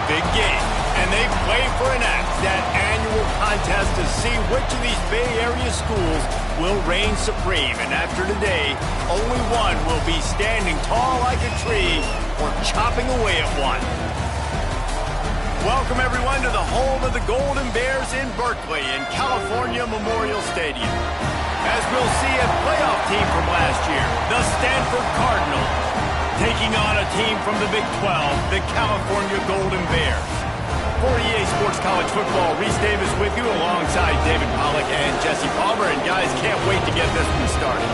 big game, and they play for an axe, that annual contest to see which of these Bay Area schools will reign supreme. And after today, only one will be standing tall like a tree or chopping away at one. Welcome, everyone, to the home of the Golden Bears in Berkeley in California Memorial Stadium. As we'll see, a playoff team from last year, the Stanford Cardinals, taking on a team from the Big 12, the California Golden Bears. For EA Sports College Football, Reese Davis with you alongside David Pollack and Jesse Palmer. And guys, can't wait to get this one started.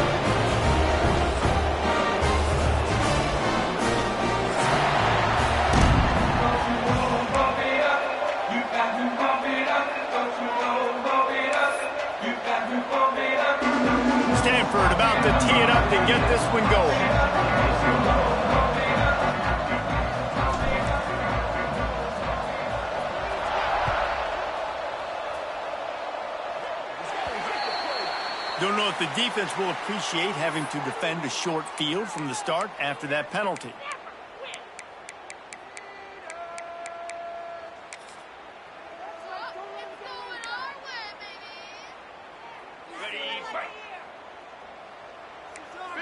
Stanford about to tee it up to get this one going. Don't know if the defense will appreciate having to defend a short field from the start after that penalty.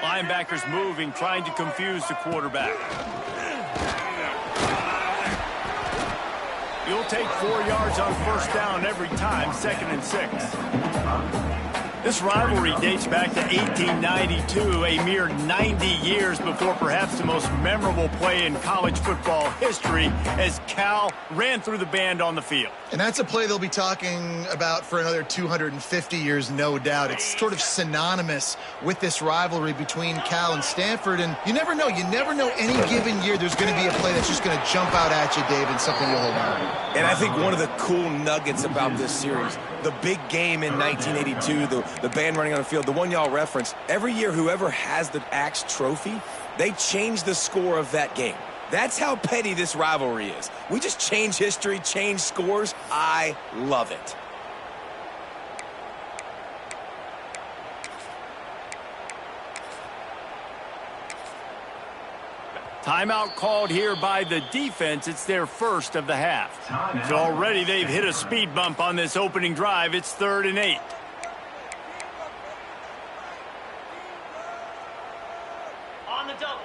Linebackers moving, trying to confuse the quarterback. You'll take 4 yards on first down every time, 2nd and 6. This rivalry dates back to 1892, a mere 90 years before perhaps the most memorable play in college football history as Cal ran through the band on the field. And that's a play they'll be talking about for another 250 years, no doubt. It's sort of synonymous with this rivalry between Cal and Stanford. And you never know. You never know any given year there's going to be a play that's just going to jump out at you, David, something you'll hold on to. And I think one of the cool nuggets about this series, the big game in 1982, the band running on the field, the one y'all referenced, every year whoever has the Axe trophy, they change the score of that game. That's how petty this rivalry is. We just change history, change scores. I love it. Timeout called here by the defense. It's their first of the half. So already they've hit a speed bump on this opening drive. It's 3rd and 8.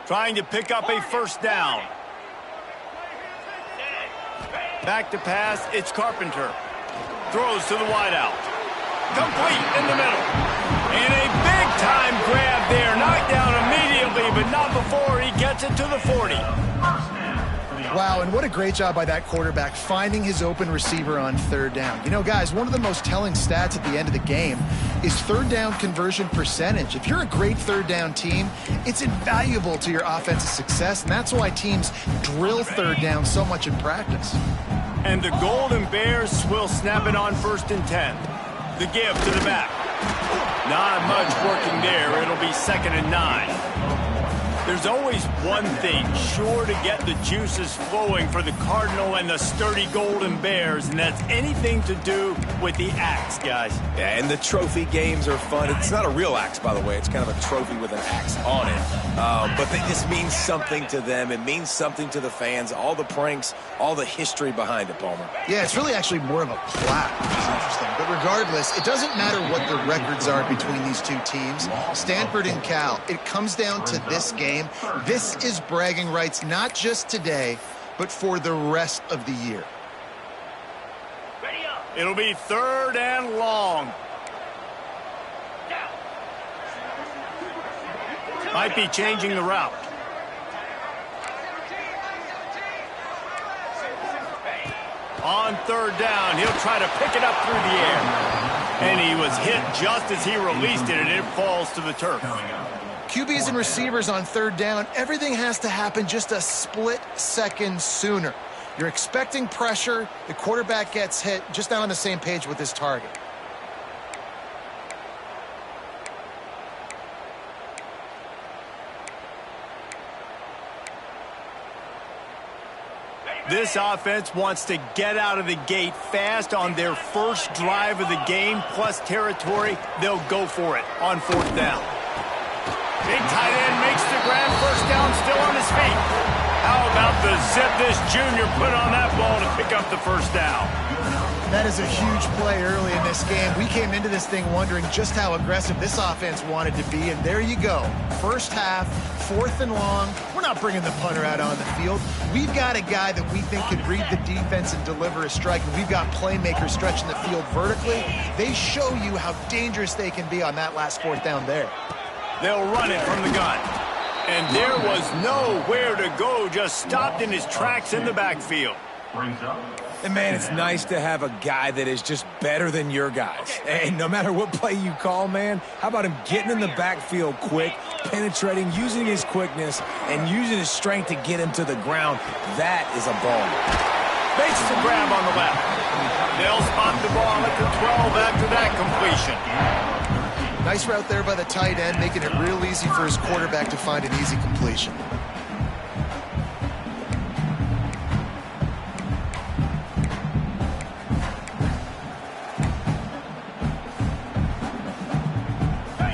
Trying to pick up a first down. Back to pass, it's Carpenter. Throws to the wideout. Complete in the middle. And a big-time grab there. Knocked down immediately, but not before he gets it to the 40. Wow, and what a great job by that quarterback finding his open receiver on 3rd down. You know, guys, one of the most telling stats at the end of the game is 3rd down conversion percentage. If you're a great 3rd down team, it's invaluable to your offensive success, and that's why teams drill 3rd down so much in practice. And the Golden Bears will snap it on 1st and 10. The give to the back. Not much working there. It'll be 2nd and 9. There's always one thing sure to get the juices flowing for the Cardinal and the sturdy Golden Bears, and that's anything to do with the axe, guys. Yeah, and the trophy games are fun. It's not a real axe, by the way. It's kind of a trophy with an axe on it. But this means something to them. It means something to the fans. All the pranks, all the history behind it, Palmer. Yeah, it's really actually more of a plaque, which is interesting. But regardless, it doesn't matter what the records are between these two teams, Stanford and Cal. It comes down to this game. This is bragging rights, not just today, but for the rest of the year. It'll be 3rd and long. Might be changing the route. On 3rd down, he'll try to pick it up through the air. And he was hit just as he released it, and it falls to the turf. QBs and receivers on 3rd down, everything has to happen just a split second sooner. You're expecting pressure, the quarterback gets hit, just not on the same page with his target. This offense wants to get out of the gate fast on their first drive of the game, plus territory. They'll go for it on 4th down. Big tight end makes the grab, 1st down, still on his feet. How about the zip this junior put on that ball to pick up the first down. That is a huge play early in this game. We came into this thing wondering just how aggressive this offense wanted to be, and there you go. First half, 4th and long. We're not bringing the punter out on the field. We've got a guy that we think could read the defense and deliver a strike, and we've got playmakers stretching the field vertically. They show you how dangerous they can be on that last 4th down there. They'll run it from the gun. And there was nowhere to go, just stopped in his tracks in the backfield. And, man, it's nice to have a guy that is just better than your guys. And no matter what play you call, man, how about him getting in the backfield quick, penetrating, using his quickness, and using his strength to get him to the ground? That is a ball. Makes the grab on the left. They'll spot the ball at the 12 after that completion. Nice route there by the tight end, making it real easy for his quarterback to find an easy completion.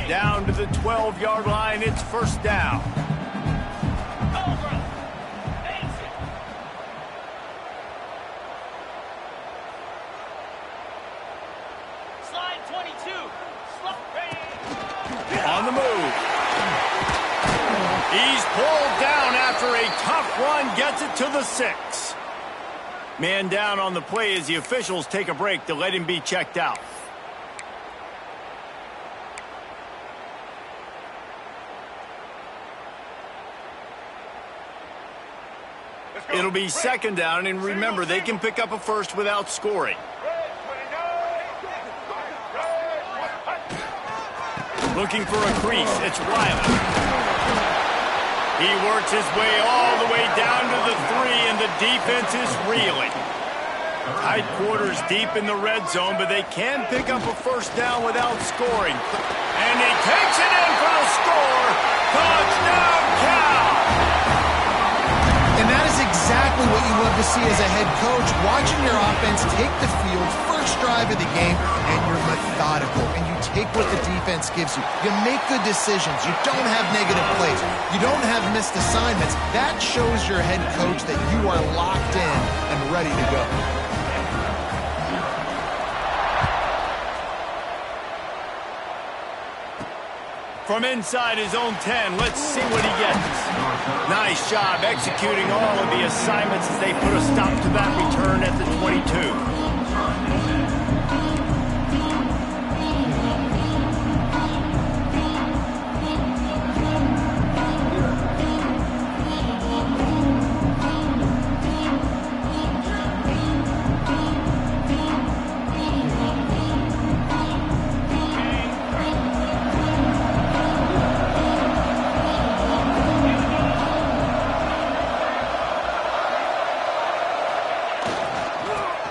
Down to the 12-yard line, it's first down. Slide 22. On the move. He's pulled down after a tough run, gets it to the 6. Man down on the play as the officials take a break to let him be checked out. It'll be second down, and remember, they can pick up a first without scoring. Looking for a crease, it's Riley. He works his way all the way down to the 3, and the defense is reeling. Tight quarters deep in the red zone, but they can pick up a first down without scoring. And he takes it in for the score. Touchdown, Cal! And that is exactly what you love to see as a head coach, watching your offense take the field, first drive of the game, and you're methodical, and you take what the defense gives you. You make good decisions. You don't have negative plays. You don't have missed assignments. That shows your head coach that you are locked in and ready to go. From inside his own 10, let's see what he gets. Nice job executing all of the assignments as they put a stop to that return at the 22.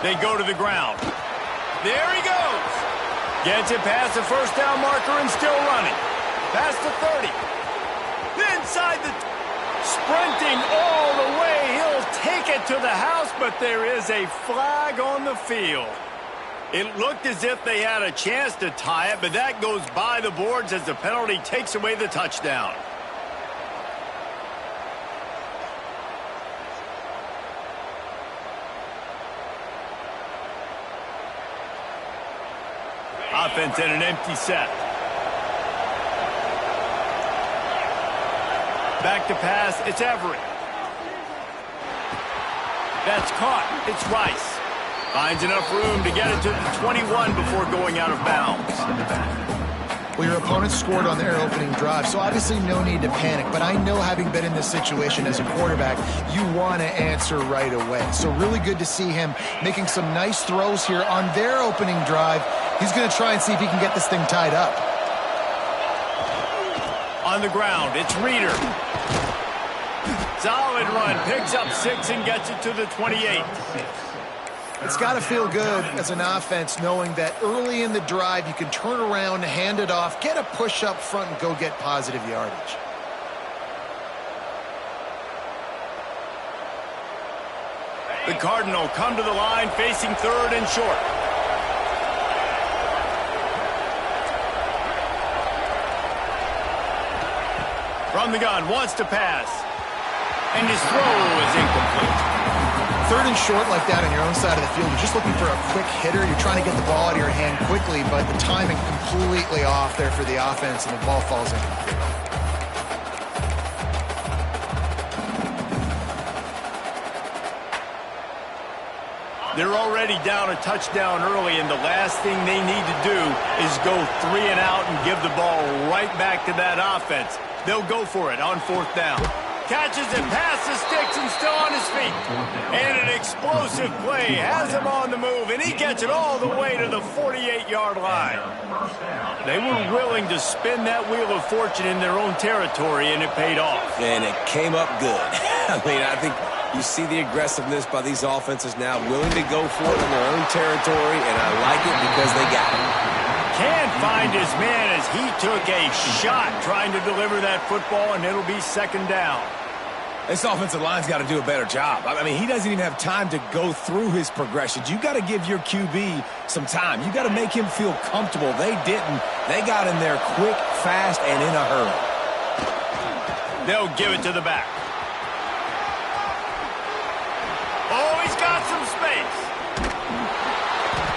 They go to the ground. There he goes. Gets it past the first down marker and still running. Past the 30. Inside the... Sprinting all the way. He'll take it to the house, but there is a flag on the field. It looked as if they had a chance to tie it, but that goes by the boards as the penalty takes away the touchdown. Offense in an empty set. Back to pass, it's Everett. That's caught, it's Rice. Finds enough room to get it to the 21 before going out of bounds. Well, your opponent scored on their opening drive, so obviously no need to panic. But I know, having been in this situation as a quarterback, you want to answer right away. So really good to see him making some nice throws here on their opening drive. He's going to try and see if he can get this thing tied up. On the ground, it's Reeder. Solid run, picks up 6 and gets it to the 28. It's got to feel good as an offense knowing that early in the drive you can turn around, hand it off, get a push up front, and go get positive yardage. The Cardinal come to the line facing third and short. From the gun, wants to pass. And his throw is incomplete. Third and short like that on your own side of the field, you're just looking for a quick hitter. You're trying to get the ball out of your hand quickly, but the timing completely off there for the offense, and the ball falls incomplete. They're already down a touchdown early, and the last thing they need to do is go 3 and out and give the ball right back to that offense. They'll go for it on 4th down. Catches it past the sticks and still on his feet. And an explosive play has him on the move, and he gets it all the way to the 48-yard line. They were willing to spin that wheel of fortune in their own territory, and it paid off. And it came up good. I think you see the aggressiveness by these offenses now, willing to go for it in their own territory, and I like it because they got it. Can't find his man as he took a shot trying to deliver that football, and it'll be 2nd down. This offensive line's got to do a better job. I mean, he doesn't even have time to go through his progressions. You got to give your QB some time. You got to make him feel comfortable. They didn't. They got in there quick, fast, and in a hurry. They'll give it to the back. Oh, he's got some space.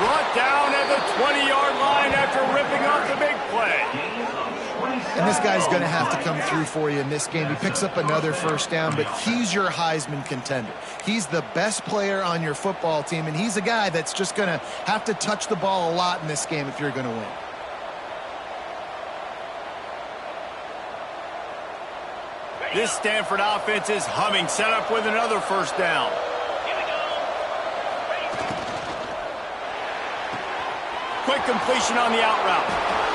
Brought down at the 20-yard line after ripping off the big play. And this guy's going to have to come through for you in this game. He picks up another 1st down, but he's your Heisman contender. He's the best player on your football team, and he's a guy that's just going to have to touch the ball a lot in this game if you're going to win. This Stanford offense is humming, set up with another 1st down. Quick completion on the out route.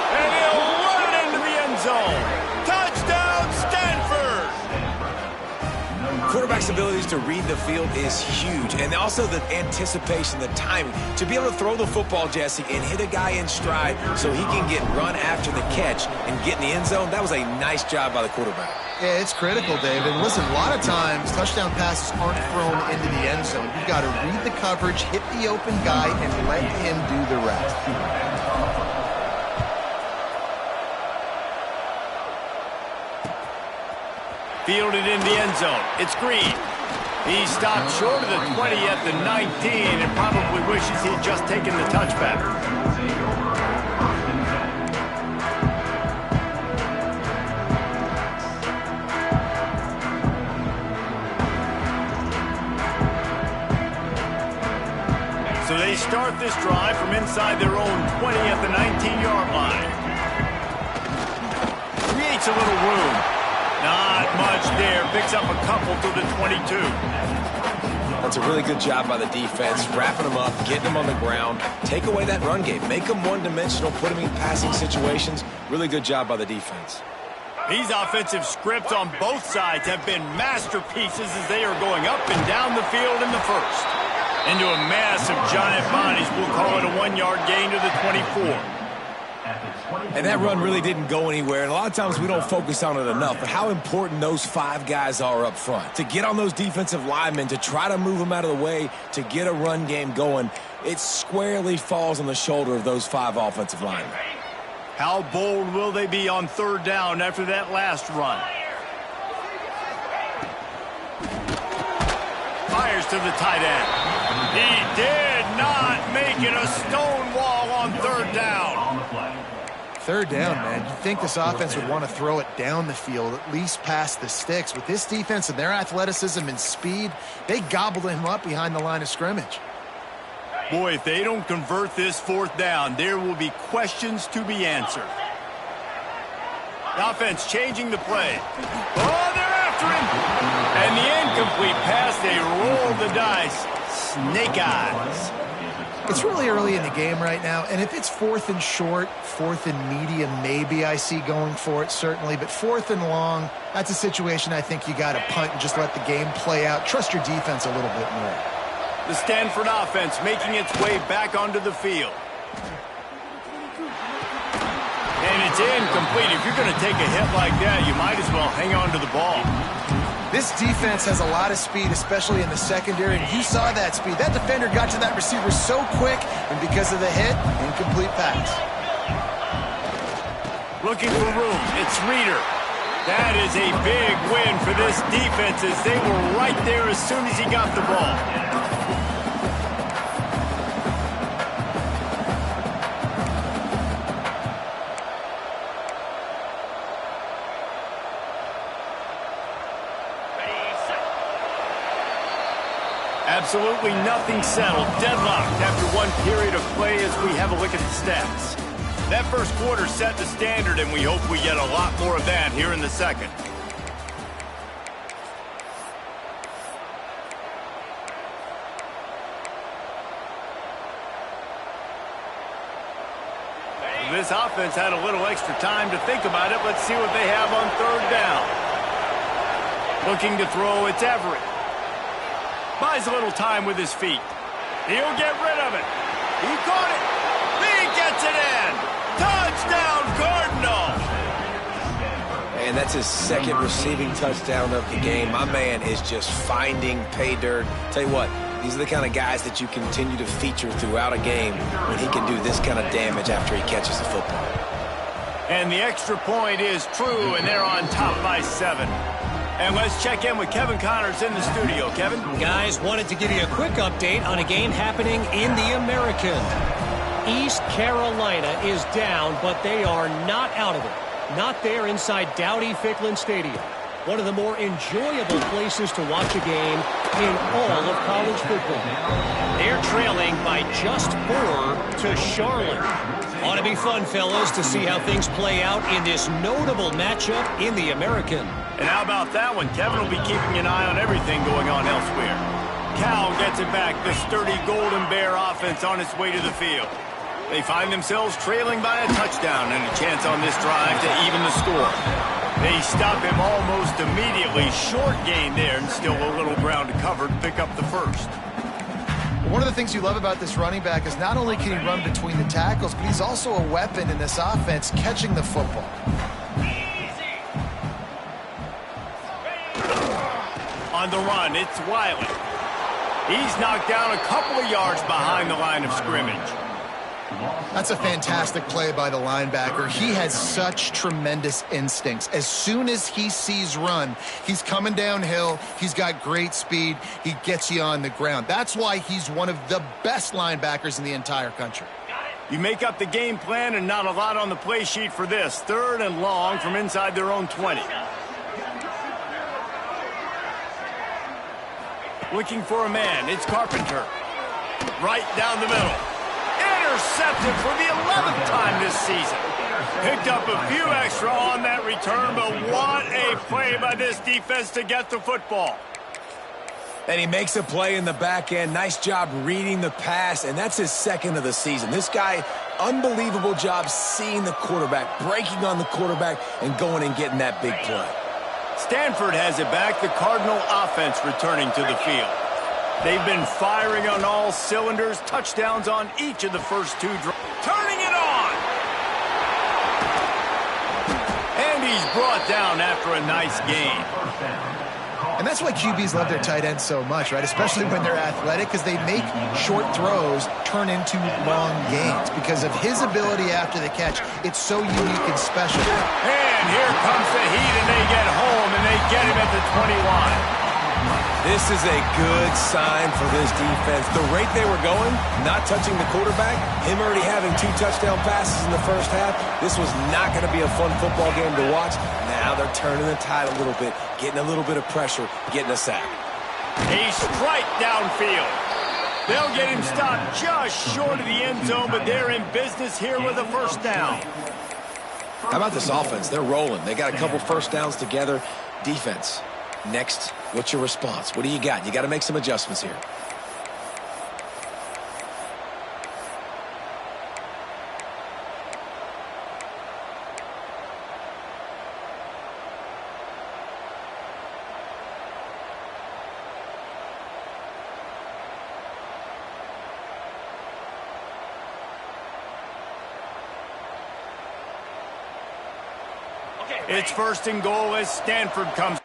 And he'll run it into the end zone. Touchdown, Stanford! Quarterback's abilities to read the field is huge, and also the anticipation, the timing. To be able to throw the football, Jesse, and hit a guy in stride so he can get run after the catch and get in the end zone, that was a nice job by the quarterback. Yeah, it's critical, David. Listen, a lot of times touchdown passes aren't thrown into the end zone. You've got to read the coverage, hit the open guy, and let him do the rest. Fielded in the end zone. It's Green. He stopped short of the 20 at the 19 and probably wishes he'd just taken the touchback. So they start this drive from inside their own 20 at the 19-yard line. Creates a little room. Not much there. Picks up a couple to the 22. That's a really good job by the defense, wrapping them up, getting them on the ground. Take away that run game. Make them one-dimensional, put them in passing situations. Really good job by the defense. These offensive scripts on both sides have been masterpieces as they are going up and down the field in the first. Into a mass of giant bodies. We'll call it a 1-yard gain to the 24. And that run really didn't go anywhere, and a lot of times we don't focus on it enough, but how important those 5 guys are up front. To get on those defensive linemen, to try to move them out of the way, to get a run game going, it squarely falls on the shoulder of those 5 offensive linemen. How bold will they be on 3rd down after that last run? Fires to the tight end. He did not make it a stone wall on 3rd down. 3rd down, man. You'd think this offense would want to throw it down the field, at least past the sticks. With this defense and their athleticism and speed, they gobbled him up behind the line of scrimmage. Boy, if they don't convert this 4th down, there will be questions to be answered. The offense changing the play. Oh, they're after him. And the incomplete pass, they roll the dice. Snake eyes. It's really early in the game right now, and if it's 4th and short, 4th and medium, maybe I see going for it, certainly. But 4th and long, that's a situation I think you got to punt and just let the game play out. Trust your defense a little bit more. The Stanford offense making its way back onto the field. And it's incomplete. If you're going to take a hit like that, you might as well hang on to the ball. This defense has a lot of speed, especially in the secondary, and you saw that speed. That defender got to that receiver so quick, and because of the hit, incomplete pass. Looking for room. It's Reeder. That is a big win for this defense as they were right there as soon as he got the ball. Absolutely nothing settled. Deadlocked after one period of play as we have a look at the stats. That first quarter set the standard, and we hope we get a lot more of that here in the second. This offense had a little extra time to think about it. Let's see what they have on third down. Looking to throw, it's Everett. Buys a little time with his feet. He'll get rid of it. He caught it. He gets it in. Touchdown, Cardinals. And that's his second receiving touchdown of the game. My man is just finding pay dirt. Tell you what, these are the kind of guys that you continue to feature throughout a game when he can do this kind of damage after he catches the football. And the extra point is true, and they're on top by 7. And let's check in with Kevin Connors in the studio. Kevin? Guys, wanted to give you a quick update on a game happening in the American. East Carolina is down, but they are not out of it. Not there inside Dowdy-Ficklin Stadium. One of the more enjoyable places to watch a game in all of college football. They're trailing by just 4 to Charlotte. Ought to be fun, fellas, to see how things play out in this notable matchup in the American. And how about that one? Kevin will be keeping an eye on everything going on elsewhere. Cal gets it back. The sturdy Golden Bear offense on its way to the field. They find themselves trailing by a touchdown and a chance on this drive to even the score. They stop him almost immediately. Short gain there and still a little ground to cover to pick up the first. One of the things you love about this running back is not only can he run between the tackles, but he's also a weapon in this offense catching the football. On the run, it's Wiley. He's knocked down a couple of yards behind the line of scrimmage. That's a fantastic play by the linebacker. He has such tremendous instincts. As soon as he sees run, he's coming downhill. He's got great speed. He gets you on the ground. That's why he's one of the best linebackers in the entire country. You make up the game plan and not a lot on the play sheet for this. 3rd and long from inside their own 20. Looking for a man. It's Carpenter. Right down the middle. Intercepted for the 11th time this season. Picked up a few extra on that return, but what a play by this defense to get the football. And he makes a play in the back end. Nice job reading the pass, and that's his 2nd of the season. This guy, unbelievable job seeing the quarterback, breaking on the quarterback, and going and getting that big play. Stanford has it back. The Cardinal offense returning to the field. They've been firing on all cylinders. Touchdowns on each of the first 2 drives. Turning it on! And he's brought down after a nice gain. And that's why QBs love their tight ends so much, right? Especially when they're athletic, because they make short throws turn into long gains. Because of his ability after the catch, it's so unique and special. And here comes the heat, and they get home, and they get him at the 20 line. This is a good sign for this defense. The rate they were going, not touching the quarterback, him already having 2 touchdown passes in the first half, this was not going to be a fun football game to watch. Now they're turning the tide a little bit, getting a little bit of pressure, getting a sack. A strike downfield. They'll get him stopped just short of the end zone, but they're in business here with a first down. How about this offense? They're rolling. They got a couple first downs together. Defense. Next, what's your response? What do you got? You got to make some adjustments here. It's 1st and goal as Stanford comes.